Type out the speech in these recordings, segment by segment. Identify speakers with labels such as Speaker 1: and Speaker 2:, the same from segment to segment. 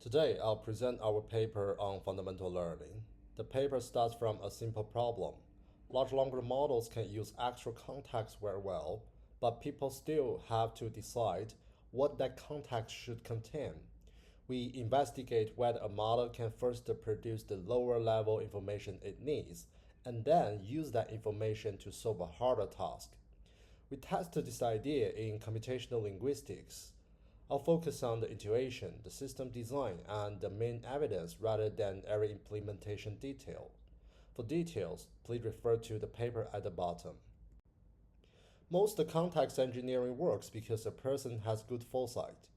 Speaker 1: Today, I'll present our paper on fundamental learning. The paper starts from a simple problem. Large language models can use extra context very well, but people still have to decide what that context should contain. We investigate whether a model can first produce the lower level information it needs, and then use that information to solve a harder task. We tested this idea in computational linguistics. I'll focus on the intuition, the system design, and the main evidence rather than every implementation detail. For details, please refer to the paper at the bottom. Most context engineering works because a person has good foresight.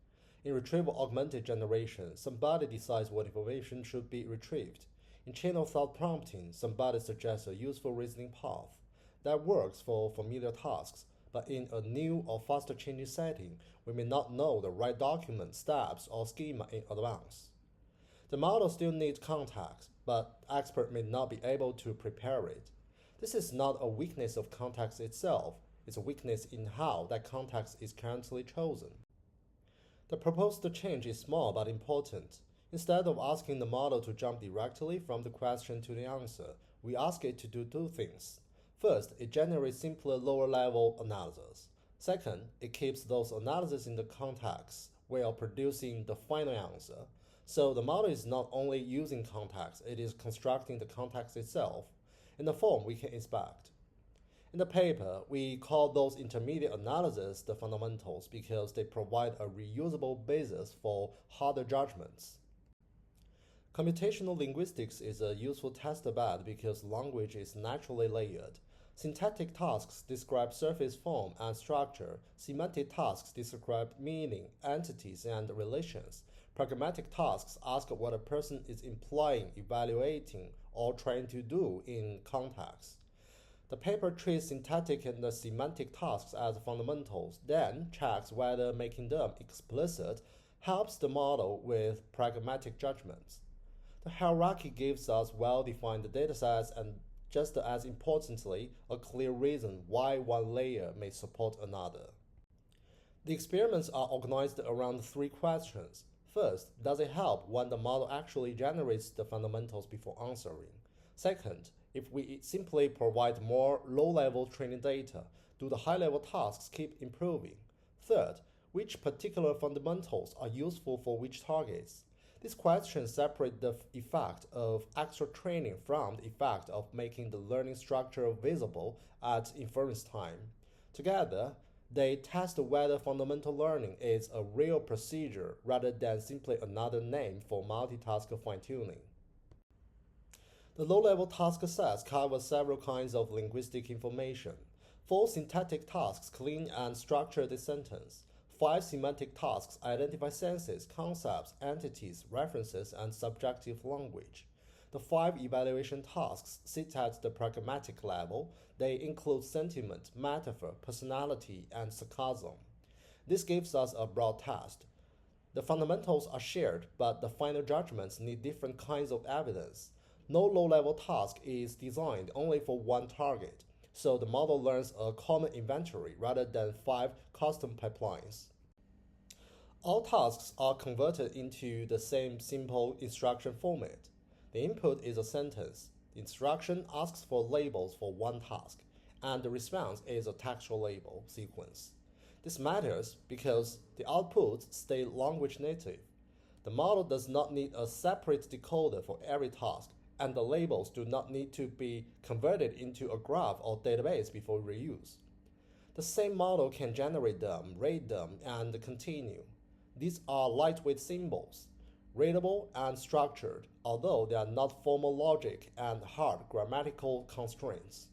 Speaker 1: In retrieval augmented generation, somebody decides what information should be retrieved. In chain of thought prompting, somebody suggests a useful reasoning path. That works for familiar tasks, but in a new or faster changing setting, we may not know the right document, steps, or schema in advance. The model still needs context, but the expert may not be able to prepare it. This is not a weakness of context itself, it's a weakness in how that context is currently chosen. The proposed change is small but important. Instead of asking the model to jump directly from the question to the answer, we ask it to do two things. First, it generates simpler lower-level analyses. Second, it keeps those analyses in the context while producing the final answer. So the model is not only using context, it is constructing the context itself in a form we can inspect. In the paper, we call those intermediate analyses the fundamentals because they provide a reusable basis for harder judgments. Computational linguistics is a useful test bed because language is naturally layered. Syntactic tasks describe surface form and structure. Semantic tasks describe meaning, entities, and relations. Pragmatic tasks ask what a person is implying, evaluating, or trying to do in context. The paper treats syntactic and semantic tasks as fundamentals, then checks whether making them explicit helps the model with pragmatic judgments. The hierarchy gives us well-defined datasets and, just as importantly, a clear reason why one layer may support another. The experiments are organized around three questions. First, does it help when the model actually generates the fundamentals before answering? Second, if we simply provide more low-level training data, do the high-level tasks keep improving? Third, which particular fundamentals are useful for which targets? These questions separate the effect of extra training from the effect of making the learning structure visible at inference time. Together, they test whether fundamental learning is a real procedure rather than simply another name for multitask fine-tuning. The low-level task sets cover several kinds of linguistic information. 4 syntactic tasks clean and structure the sentence. 5 semantic tasks identify senses, concepts, entities, references, and subjective language. The 5 evaluation tasks sit at the pragmatic level. They include sentiment, metaphor, personality, and sarcasm. This gives us a broad test. The fundamentals are shared, but the final judgments need different kinds of evidence. No low-level task is designed only for one target, so the model learns a common inventory rather than 5 custom pipelines. All tasks are converted into the same simple instruction format. The input is a sentence. The instruction asks for labels for one task, and the response is a textual label sequence. This matters because the outputs stay language native. The model does not need a separate decoder for every task, and the labels do not need to be converted into a graph or database before reuse. The same model can generate them, rate them, and continue. These are lightweight symbols, readable and structured, although they are not formal logic and hard grammatical constraints.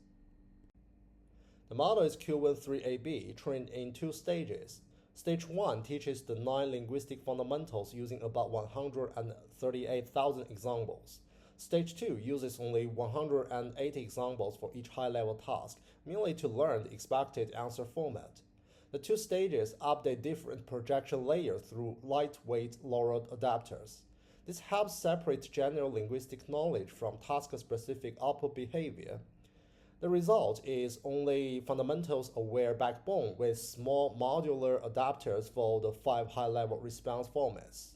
Speaker 1: The model is Q13AB, trained in 2 stages. Stage 1 teaches the 9 linguistic fundamentals using about 138,000 examples. Stage 2 uses only 180 examples for each high-level task, merely to learn the expected answer format. The 2 stages update different projection layers through lightweight LoRa adapters. This helps separate general linguistic knowledge from task-specific output behavior. The result is only fundamentals-aware backbone with small modular adapters for the 5 high-level response formats.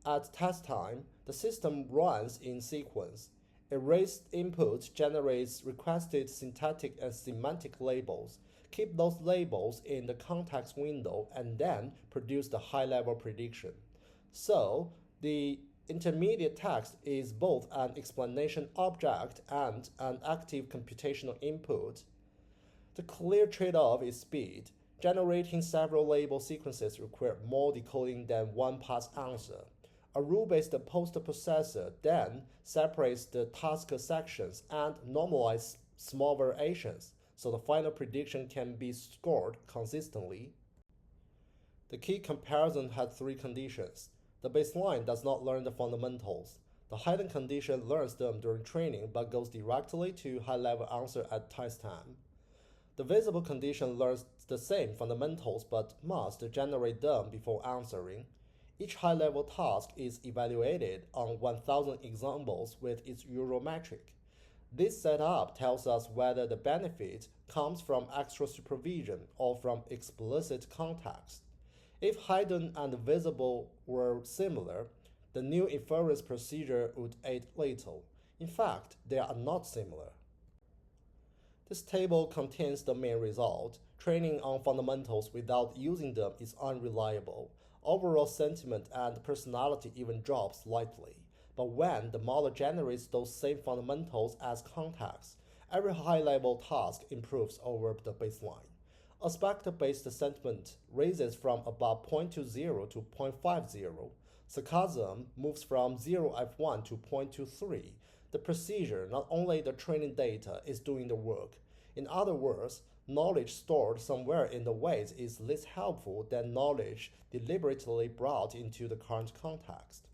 Speaker 1: At test time, the system runs in sequence. A raised input generates requested syntactic and semantic labels, keep those labels in the context window, and then produce the high-level prediction. So, the intermediate text is both an explanation object and an active computational input. The clear trade-off is speed. Generating several label sequences requires more decoding than one pass answer. A rule-based post-processor then separates the task sections and normalizes small variations, so the final prediction can be scored consistently. The key comparison had three conditions. The baseline does not learn the fundamentals. The hidden condition learns them during training but goes directly to high-level answer at test time. The visible condition learns the same fundamentals but must generate them before answering. Each high-level task is evaluated on 1,000 examples with its Euro metric. This setup tells us whether the benefit comes from extra supervision or from explicit context. If hidden and visible were similar, the new inference procedure would aid little. In fact, they are not similar. This table contains the main result. Training on fundamentals without using them is unreliable. Overall sentiment and personality even drop slightly. But when the model generates those same fundamentals as context, every high-level task improves over the baseline. Aspect-based sentiment raises from about 0.20 to 0.50. Sarcasm moves from 0f1 to 0.23. The procedure, not only the training data, is doing the work. In other words, knowledge stored somewhere in the weights is less helpful than knowledge deliberately brought into the current context.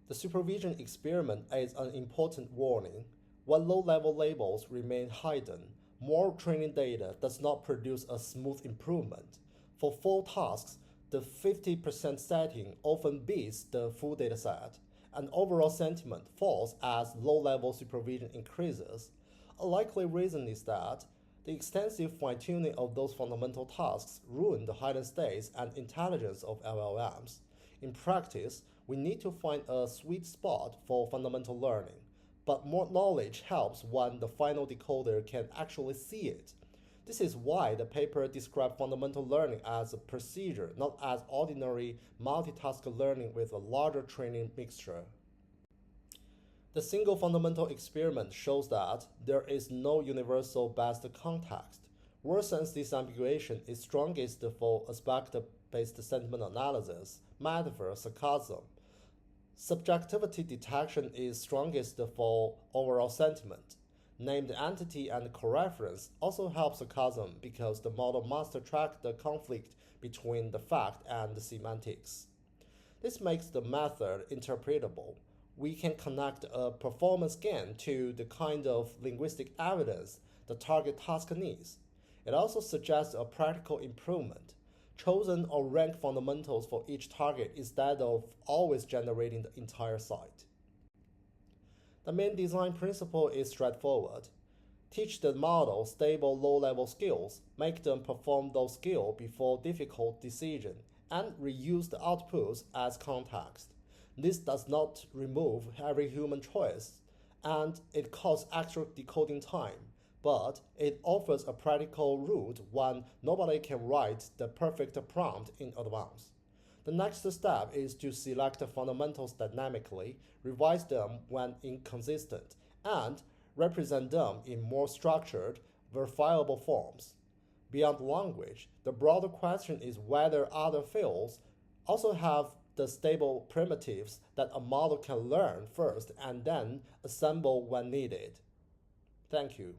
Speaker 1: The supervision experiment is an important warning. While low-level labels remain hidden, more training data does not produce a smooth improvement. For full tasks, the 50% setting often beats the full dataset, and overall sentiment falls as low-level supervision increases. A likely reason is that the extensive fine-tuning of those fundamental tasks ruin the hidden states and intelligence of LLMs. In practice, we need to find a sweet spot for fundamental learning, but more knowledge helps when the final decoder can actually see it. This is why the paper described fundamental learning as a procedure, not as ordinary multitask learning with a larger training mixture. The single fundamental experiment shows that there is no universal best context. Word-sense disambiguation is strongest for aspect-based sentiment analysis, metaphor, sarcasm. Subjectivity detection is strongest for overall sentiment. Named entity and coreference also help sarcasm because the model must track the conflict between the fact and the semantics. This makes the method interpretable. We can connect a performance gain to the kind of linguistic evidence the target task needs. It also suggests a practical improvement. Chosen or rank fundamentals for each target instead of always generating the entire site. The main design principle is straightforward. Teach the model stable low-level skills, make them perform those skills before difficult decision, and reuse the outputs as context. This does not remove every human choice, and it costs extra decoding time, but it offers a practical route when nobody can write the perfect prompt in advance. The next step is to select the fundamentals dynamically, revise them when inconsistent, and represent them in more structured, verifiable forms. Beyond language, the broader question is whether other fields also have the stable primitives that a model can learn first and then assemble when needed. Thank you.